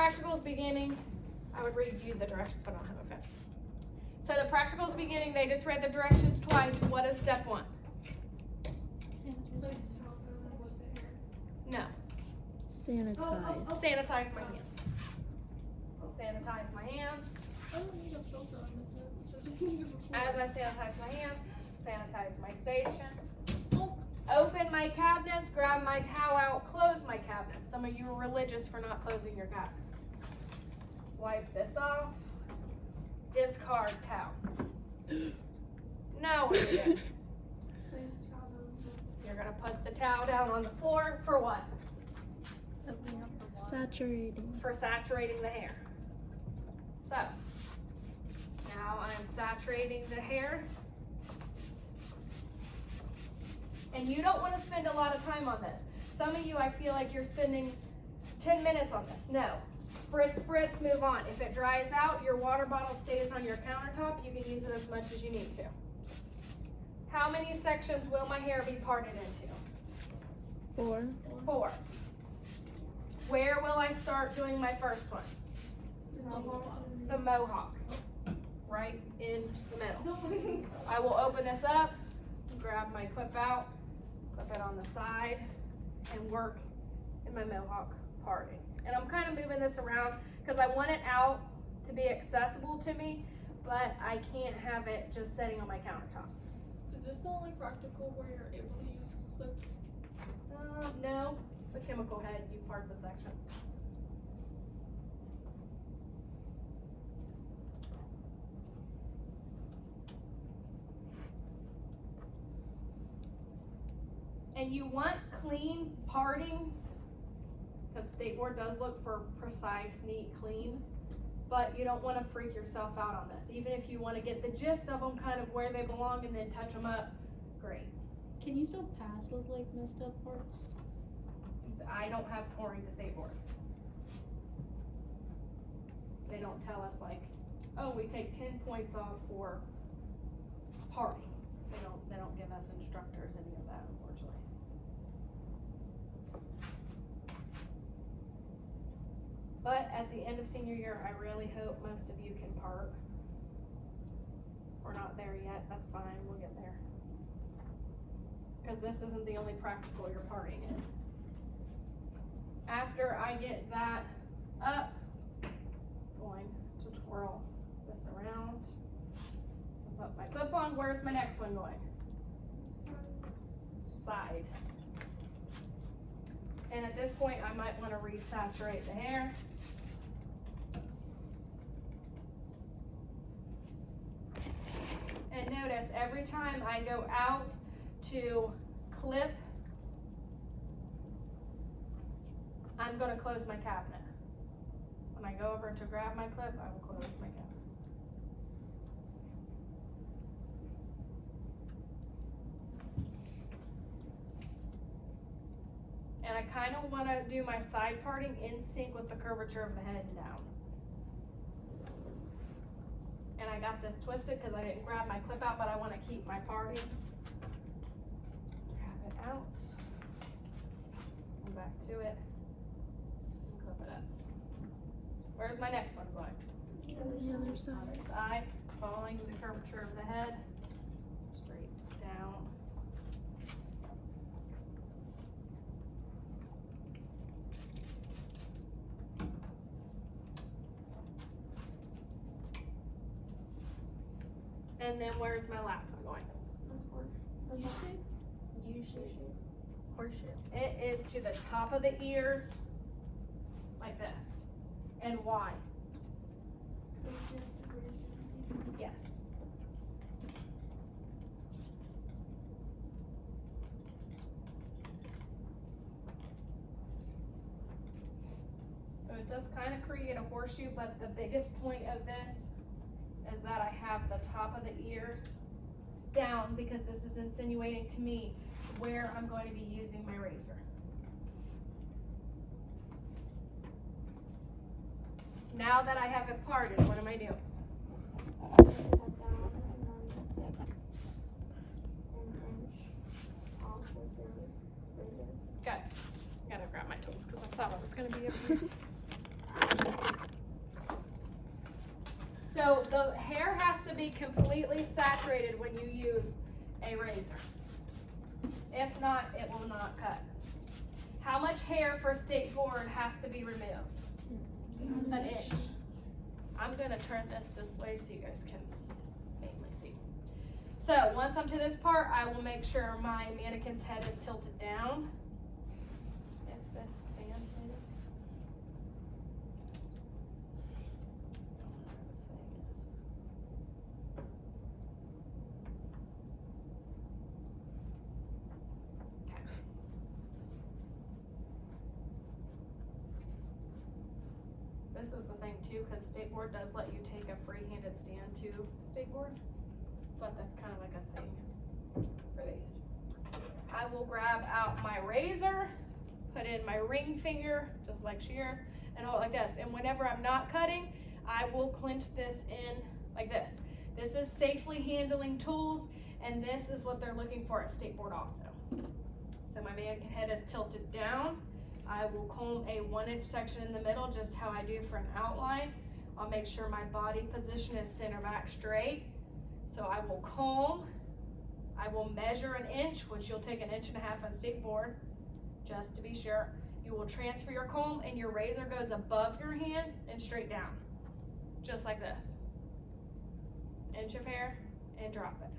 practicals beginning, I would read you the directions, but I don't have a pen. So the practicals beginning, they just read the directions twice. What is step 1? No. Sanitize. Sanitize my hands. Sanitize my hands. I don't need a filter on this note, so just need to record. As I sanitize my hands, sanitize my station. Open my cabinets, grab my towel out, close my cabinets. Some of you are religious for not closing your cabinets. Wipe this off. Discard towel. Now what are you doing? You're gonna put the towel down on the floor for what? Saturating. For saturating the hair. So, now I'm saturating the hair. And you don't want to spend a lot of time on this. Some of you, I feel like you're spending 10 minutes on this. No. Spritz, spritz, move on. If it dries out, your water bottle stays on your countertop. You can use it as much as you need to. How many sections will my hair be parted into? 4. 4. Where will I start doing my first one? The mohawk. Right in the middle. I will open this up, grab my clip out, clip it on the side, and work in my mohawk parting. And I'm kind of moving this around because I want it out to be accessible to me, but I can't have it just sitting on my countertop. Is this the only practical where you're able to use clips? No, the chemical head, you part the section. And you want clean partings, because State Board does look for precise, neat, clean, but you don't want to freak yourself out on this. Even if you want to get the gist of them kind of where they belong and then touch them up, great. Can you still pass with like messed up parts? I don't have scoring to State Board. They don't tell us like, oh, we take 10 points off for parting. They don't give us instructors any of that, unfortunately. But at the end of senior year, I really hope most of you can part. We're not there yet, that's fine, we'll get there. Because this isn't the only practical you're parting in. After I get that up, I'm going to twirl this around. Put my clip on, where's my next one going? Side. And at this point, I might want to resaturate the hair. And notice every time I go out to clip, I'm going to close my cabinet. When I go over to grab my clip, I will close my cabinet. And I kind of want to do my side parting in sync with the curvature of the head and down. And I got this twisted because I didn't grab my clip out, but I want to keep my parting. Grab it out. Come back to it. And clip it up. Where's my next one going? The other side. Other side. Following the curvature of the head. Straight down. And then where's my last one going? U-shape. Horseshoe. It is to the top of the ears, like this. And why? Yes. So it does kind of create a horseshoe, but the biggest point of this is that I have the top of the ears down because this is insinuating to me where I'm going to be using my razor. Now that I have it parted, what am I doing? Good. Gotta grab my tools because I thought I was going to be able to. So the hair has to be completely saturated when you use a razor. If not, it will not cut. How much hair for state board has to be removed? An inch. I'm gonna turn this way so you guys can mainly see. So once I'm to this part, I will make sure my mannequin's head is tilted down. If this stand moves. Okay. This is the thing too, because state board does let you take a free-handed stand to state board, but that's kind of like a thing for these. I will grab out my razor, put in my ring finger, just like shears, and hold it like this. And whenever I'm not cutting, I will clench this in like this. This is safely handling tools, and this is what they're looking for at state board also. So my mannequin head is tilted down. I will comb a 1-inch section in the middle, just how I do for an outline. I'll make sure my body position is center back straight. So I will comb, I will measure an inch, which you'll take 1.5 inches on state board, just to be sure. You will transfer your comb and your razor goes above your hand and straight down, just like this. Inch of hair and drop it.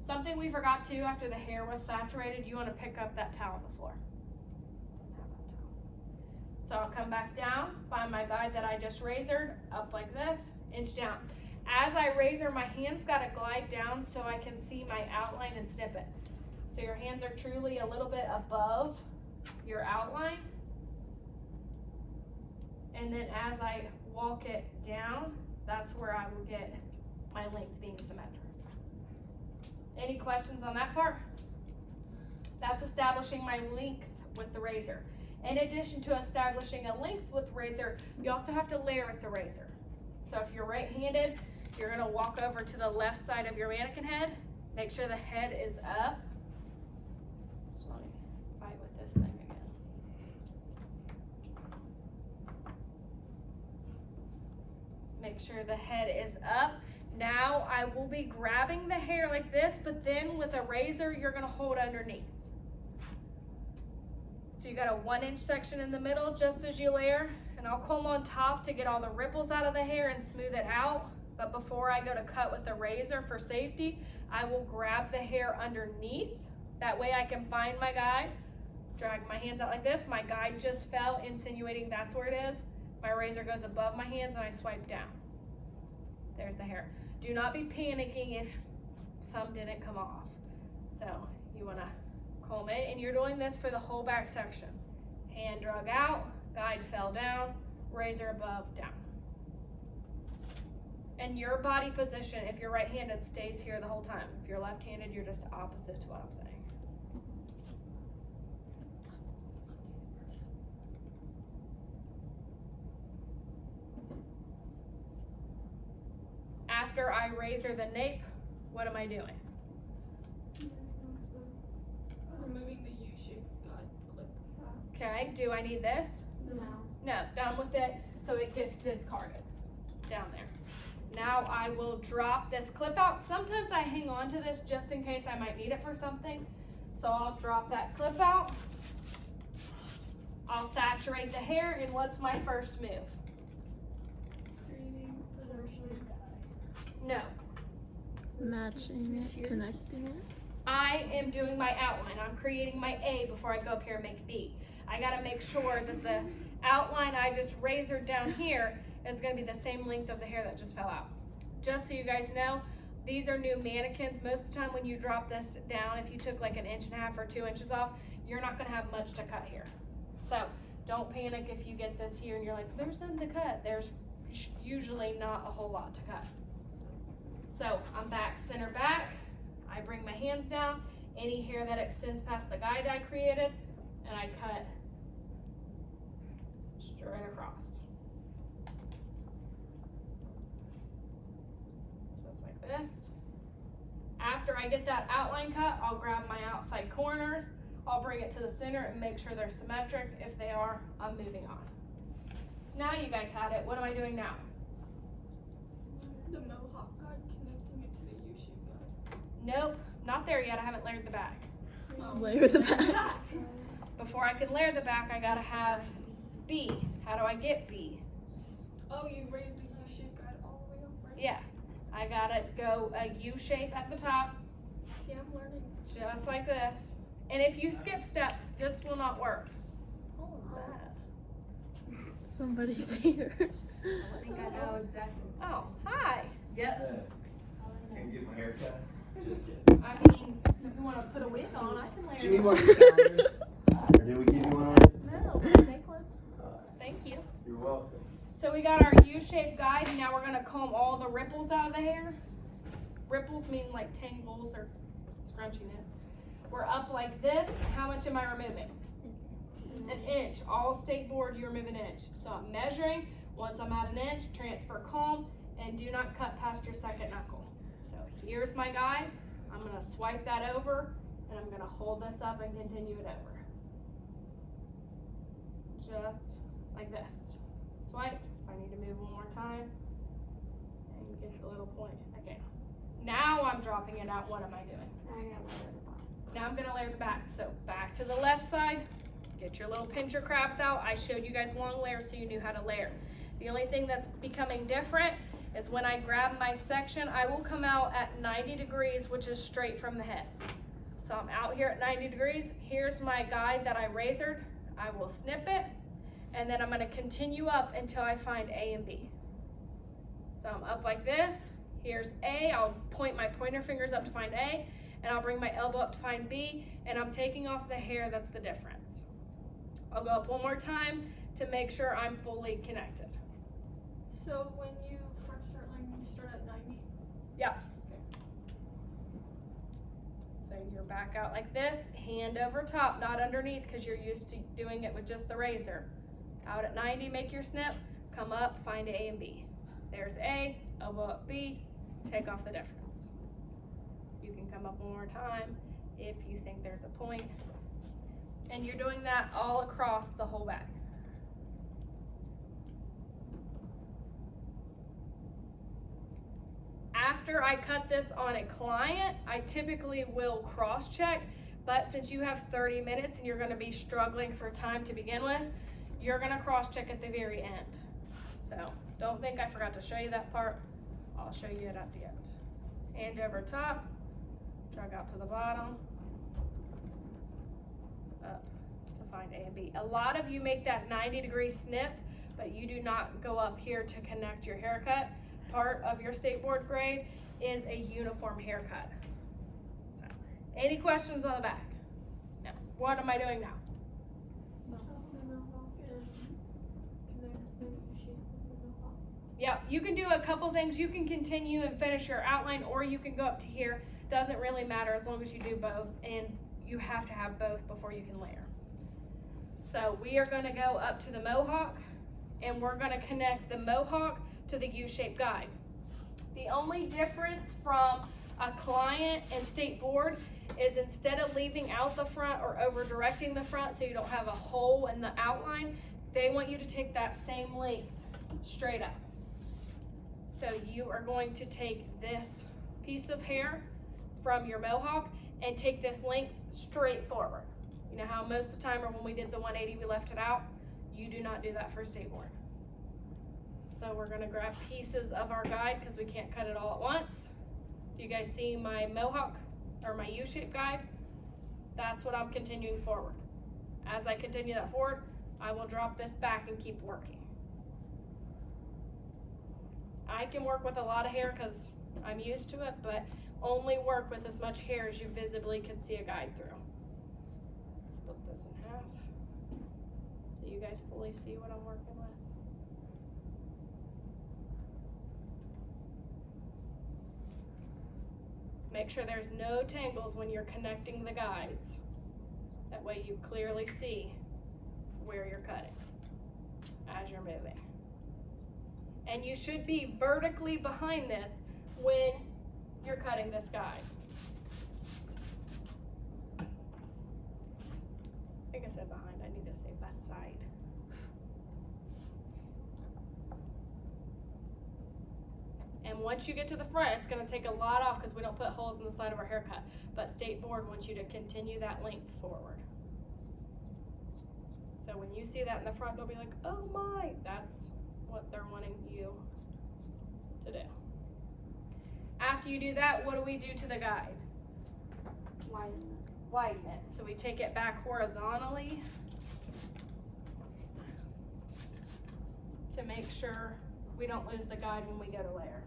Something we forgot to, after the hair was saturated, you want to pick up that towel on the floor. So I'll come back down, find my guide that I just razored, up like this, inch down. As I razor, my hand's got to glide down so I can see my outline and snip it. So your hands are truly a little bit above your outline. And then as I walk it down, that's where I will get my length being symmetric. Any questions on that part? That's establishing my length with the razor. In addition to establishing a length with razor, you also have to layer with the razor. So if you're right-handed, you're gonna walk over to the left side of your mannequin head. Make sure the head is up. So let me fight with this thing again. Make sure the head is up. Now I will be grabbing the hair like this, but then with a razor, you're gonna hold underneath. So you got a 1-inch section in the middle just as you layer, and I'll comb on top to get all the ripples out of the hair and smooth it out. But before I go to cut with a razor for safety, I will grab the hair underneath. That way I can find my guide, drag my hands out like this. My guide just fell, insinuating that's where it is. My razor goes above my hands and I swipe down. There's the hair. Do not be panicking if some didn't come off. So you wanna comb it, and you're doing this for the whole back section. Hand drug out, guide fell down, razor above, down. And your body position, if you're right-handed, stays here the whole time. If you're left-handed, you're just opposite to what I'm saying. After I razor the nape, what am I doing? Removing the U-shaped guide clip. Okay, do I need this? No. No, done with it, so it gets discarded down there. Now I will drop this clip out. Sometimes I hang on to this just in case I might need it for something. So I'll drop that clip out. I'll saturate the hair, and what's my first move? Creating the U-shaped guide. No, Matching it, connecting it. I am doing my outline. I'm creating my A before I go up here and make B. I gotta make sure that the outline I just razored down here is gonna be the same length of the hair that just fell out. Just so you guys know, these are new mannequins. Most of the time when you drop this down, if you took like 1.5 inches or 2 inches off, you're not gonna have much to cut here. So don't panic if you get this here and you're like, there's nothing to cut. There's usually not a whole lot to cut. So I'm back, center back. I bring my hands down, any hair that extends past the guide I created, and I cut straight across. Just like this. After I get that outline cut, I'll grab my outside corners, I'll bring it to the center and make sure they're symmetric. If they are, I'm moving on. Now you guys had it, what am I doing now? the Mohawk guide connecting it to the U-shaped guide? Nope, not there yet. I haven't layered the back. Layer the back. Before I can layer the back, I gotta have B. How do I get B? Oh, you raised the U-shaped guide all the way up, right? Yeah, I gotta go a U shape at the top, See, I'm learning. just like this. And if you skip steps, this will not work. What was that? Somebody's here. I think I know exactly. Oh, hi. Yep. Can you get my hair cut? Just kidding. I mean, if you wanna put a wig on, I can layer Do you need it more on. calendars? Or did we give you one already? No, can I take one? Thank you. You're welcome. So we got our U-shaped guide, and now we're gonna comb all the ripples out of the hair. Ripples mean like tangles or scrunchiness. We're up like this. How much am I removing? An inch. All state board, you remove an inch. So I'm measuring. Once I'm at an inch, transfer comb, and do not cut past your second knuckle. So here's my guide. I'm gonna swipe that over, and I'm gonna hold this up and continue it over. Just like this. Swipe. If I need to move one more time, and get the little point. Okay. Now I'm dropping it out. What am I doing? Now I'm gonna layer the back. So back to the left side. Get your little pincher crabs out. I showed you guys long layers so you knew how to layer. The only thing that's becoming different is when I grab my section, I will come out at 90 degrees, which is straight from the head. So I'm out here at 90 degrees. Here's my guide that I razored. I will snip it, and then I'm gonna continue up until I find A and B. So I'm up like this. Here's A. I'll point my pointer fingers up to find A, and I'll bring my elbow up to find B, and I'm taking off the hair. That's the difference. I'll go up one more time to make sure I'm fully connected. So when you first start learning, you start at 90? Yep. So you're back out like this, hand over top, not underneath, because you're used to doing it with just the razor. Out at 90, make your snip, come up, find A and B. There's A, elbow up B, take off the difference. You can come up one more time if you think there's a point. And you're doing that all across the whole back. After I cut this on a client, I typically will cross-check, but since you have 30 minutes and you're gonna be struggling for time to begin with, you're gonna cross-check at the very end. So don't think I forgot to show you that part. I'll show you it at the end. Hand over top, drag out to the bottom, up to find A and B. A lot of you make that 90-degree snip, but you do not go up here to connect your haircut. Part of your state board grade is a uniform haircut. So, any questions on the back? No. What am I doing now? Yeah, you can do a couple things. You can continue and finish your outline, or you can go up to here. Doesn't really matter as long as you do both, and you have to have both before you can layer. So we are gonna go up to the Mohawk, and we're gonna connect the Mohawk to the U-shaped guide. The only difference from a client and state board is instead of leaving out the front or over directing the front so you don't have a hole in the outline, they want you to take that same length straight up. So you are going to take this piece of hair from your Mohawk and take this length straight forward. You know how most of the time or when we did the 180 we left it out? You do not do that for state board. So we're gonna grab pieces of our guide because we can't cut it all at once. Do you guys see my Mohawk or my U-shaped guide? That's what I'm continuing forward. As I continue that forward, I will drop this back and keep working. I can work with a lot of hair because I'm used to it, but only work with as much hair as you visibly can see a guide through. Split this in half so you guys fully see what I'm working with. Make sure there's no tangles when you're connecting the guides. That way you clearly see where you're cutting as you're moving. And you should be vertically behind this when you're cutting this guide. I think I said behind, I need to say beside. And And once you get to the front, it's gonna take a lot off because we don't put holes in the side of our haircut. But State Board wants you to continue that length forward. So when you see that in the front, they'll be like, oh my, that's what they're wanting you to do. After you do that, what do we do to the guide? Widen it. So we take it back horizontally to make sure we don't lose the guide when we go to layer.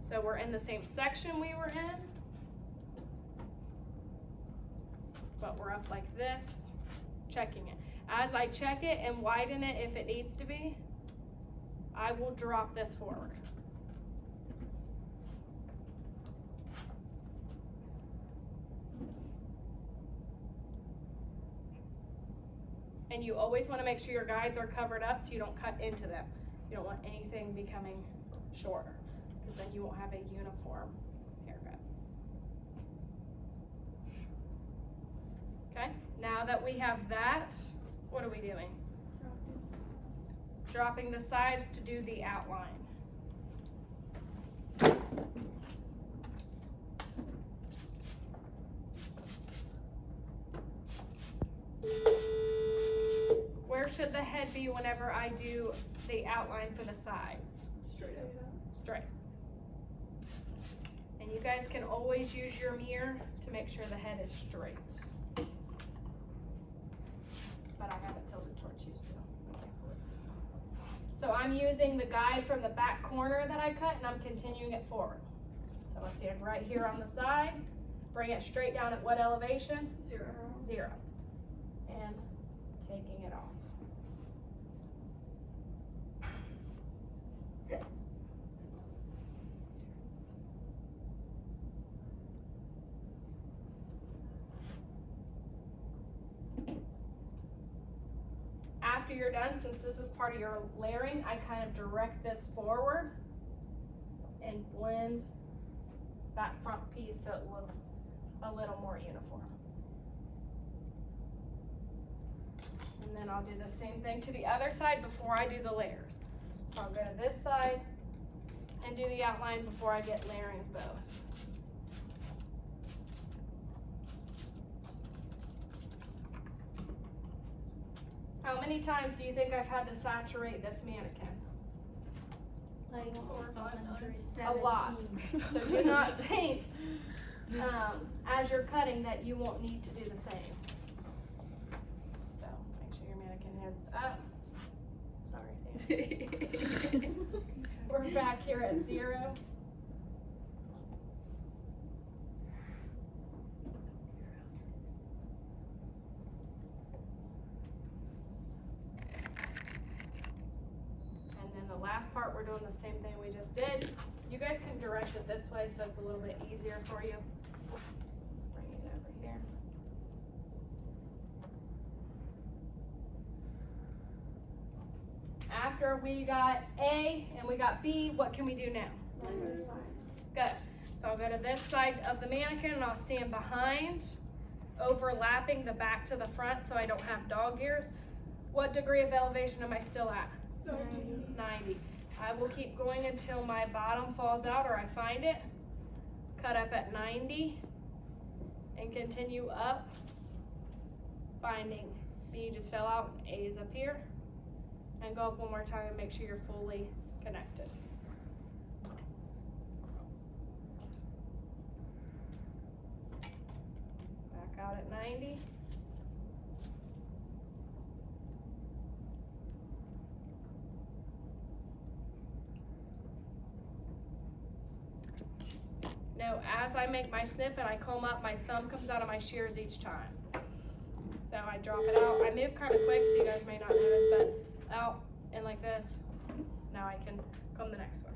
So we're in the same section we were in, but we're up like this, checking it. As I check it and widen it if it needs to be, I will drop this forward. And you always want to make sure your guides are covered up so you don't cut into them. You don't want anything becoming shorter, because then you won't have a uniform haircut. Okay, now that we have that, what are we doing? Dropping the sides to do the outline. Where should the head be whenever I do the outline for the sides? Straight up. Straight. And you guys can always use your mirror to make sure the head is straight. But I have it tilted towards you, so I can't really see. So I'm using the guide from the back corner that I cut, and I'm continuing it forward. So I stand right here on the side, bring it straight down at what elevation? 0. 0. And taking it off. After you're done, since this is part of your layering, I kind of direct this forward and blend that front piece so it looks a little more uniform. And then I'll do the same thing to the other side before I do the layers. So I'll go to this side and do the outline before I get layering both. How many times do you think I've had to saturate this mannequin? Like 4 or 5 times. A lot. So do not think as you're cutting that you won't need to do the same. So make sure your mannequin head's up. Sorry, Sam. We're back here at 0. And then the last part, we're doing the same thing we just did. You guys can direct it this way so it's a little bit easier for you. Bring it over here. After we got A and we got B, what can we do now? Good. So I'll go to this side of the mannequin and I'll stand behind, overlapping the back to the front so I don't have dog ears. What degree of elevation am I still at? 90. I will keep going until my bottom falls out or I find it. Cut up at 90 and continue up, finding B just fell out, A is up here. And go up one more time and make sure you're fully connected. Back out at 90. Now, as I make my snip and I comb up, my thumb comes out of my shears each time. So I drop it out. I move kind of quick, so you guys may not notice, but out and like this. Now I can comb the next one.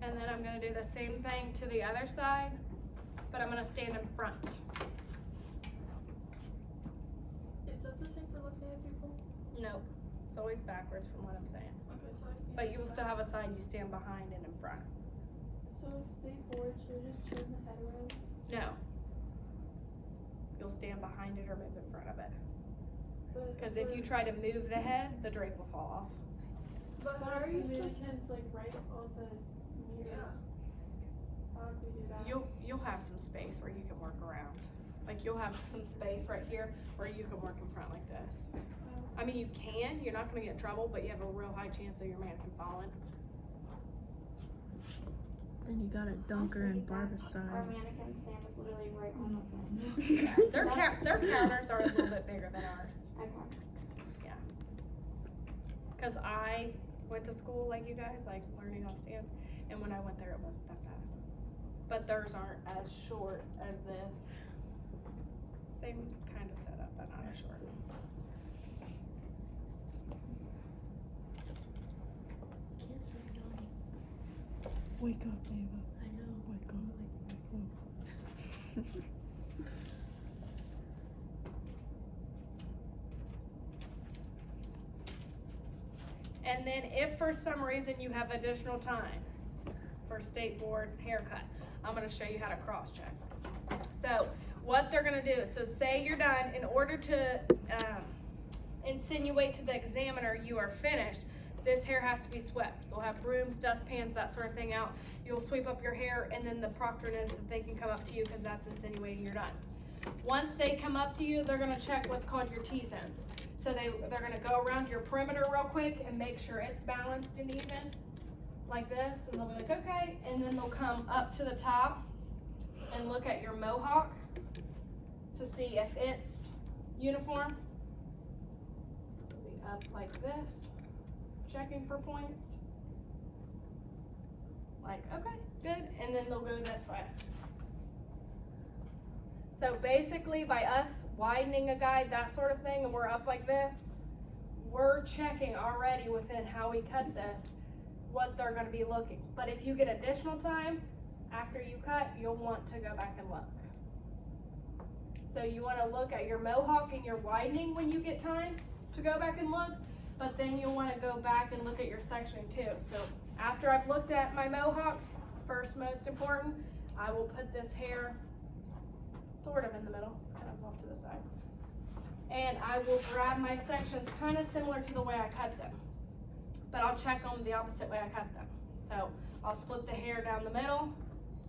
And then I'm going to do the same thing to the other side, but I'm going to stand in front. It's that the same for left-handed people? Nope, it's always backwards from what I'm saying. Okay, so I stand. But you will still have a side you stand behind and in front. So state board, should we just turn the head around? No. You'll stand behind it or move in front of it. Because if you try to move the head, the drape will fall off. But But how our are you supposed mannequin's like right on the mirror. How do we do that? You'll have some space where you can work around. Like you'll have some space right here where you can work in front like this. I mean, you can, you're not gonna get in trouble, but you have a real high chance of your mannequin falling. Then you gotta dunk her in Barbara's Our side. mannequin stand is literally right on the thing. Their counters are a little bit bigger than ours. Okay. Cause I went to school like you guys, like learning on stands, and when I went there, it wasn't that bad. But theirs aren't as short as this. Same kind of setup, but not as short. Can't stop yawning. Wake up, Ava. I know. Wake up. And then if for some reason you have additional time for state board haircut, I'm gonna show you how to cross check. So what they're gonna do, so say you're done, in order to insinuate to the examiner you are finished, this hair has to be swept. They'll have brooms, dustpans, that sort of thing out. You'll sweep up your hair and then the proctor knows that they can come up to you because that's insinuating you're done. Once they come up to you, they're gonna check what's called your T-zones. So they're gonna go around your perimeter real quick and make sure it's balanced and even, like this, and they'll be like, okay, and then they'll come up to the top and look at your mohawk to see if it's uniform. It'll be up like this, checking for points. Like, okay, good, and then they'll go this way. So basically, by us widening a guide, that sort of thing, and we're up like this, we're checking already within how we cut this, what they're gonna be looking. But if you get additional time, after you cut, you'll want to go back and look. So you wanna look at your mohawk and your widening when you get time to go back and look, but then you'll wanna go back and look at your sectioning too. So after I've looked at my mohawk, first most important, I will put this hair sort of in the middle, it's kind of off to the side. And I will grab my sections kind of similar to the way I cut them, but I'll check them the opposite way I cut them. So I'll split the hair down the middle,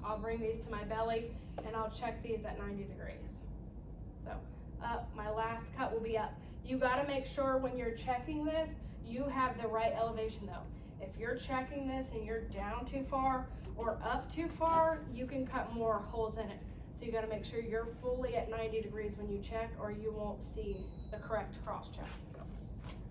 I'll bring these to my belly, and I'll check these at 90 degrees. So up, my last cut will be up. You gotta make sure when you're checking this, you have the right elevation though. If you're checking this and you're down too far or up too far, you can cut more holes in it. So you gotta make sure you're fully at 90 degrees when you check or you won't see the correct cross check.